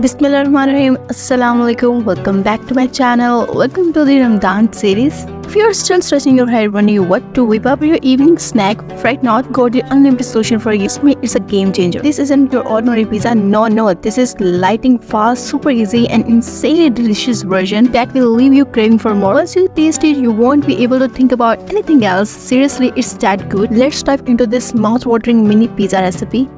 Bismillahirrahmanirrahim. Assalamu alaikum. Welcome back to my channel. Welcome to the Ramzan series. If you're still stretching your head wondering what to whip up your evening snack, fret not, go to the unlimited solution for you. It's a game changer. This isn't your ordinary pizza. No. This is lighting fast, super easy and insanely delicious version that will leave you craving for more. Once you taste it, you won't be able to think about anything else. Seriously, it's that good. Let's dive into this mouth-watering mini pizza recipe.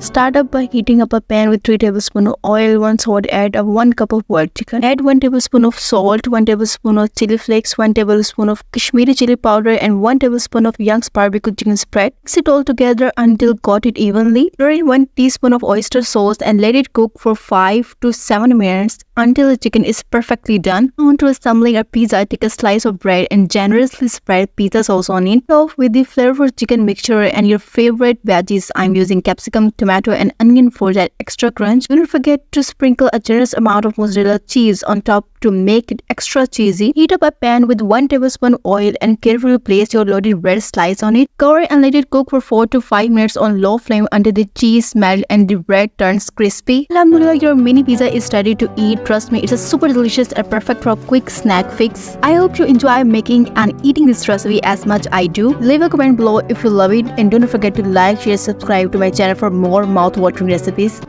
Start up by heating up a pan with 3 tablespoons of oil. Once hot, add 1 cup of boiled chicken. Add 1 tablespoon of salt, 1 tablespoon of chili flakes, 1 tablespoon of Kashmiri chili powder, and 1 tablespoon of Young's barbecue chicken spread. Mix it all together until coated evenly. Pour in 1 teaspoon of oyster sauce and let it cook for 5 to 7 minutes until the chicken is perfectly done. On to assembling a pizza, take a slice of bread and generously spread pizza sauce on it. Top with the flavorful chicken mixture and your favorite veggies. I'm using capsicum, tomato, and onion for that extra crunch. Do not forget to sprinkle a generous amount of mozzarella cheese on top to make it extra cheesy. Heat up a pan with 1 tablespoon oil and carefully place your loaded bread slice on it. Cover and let it cook for 4 to 5 minutes on low flame until the cheese melts and the bread turns crispy. Alhamdulillah, your mini pizza is ready to eat. Trust me, it's a super delicious and perfect for a quick snack fix. I hope you enjoy making and eating this recipe as much I do. Leave a comment below if you love it and don't forget to like, share, subscribe to my channel for more mouth-watering recipes.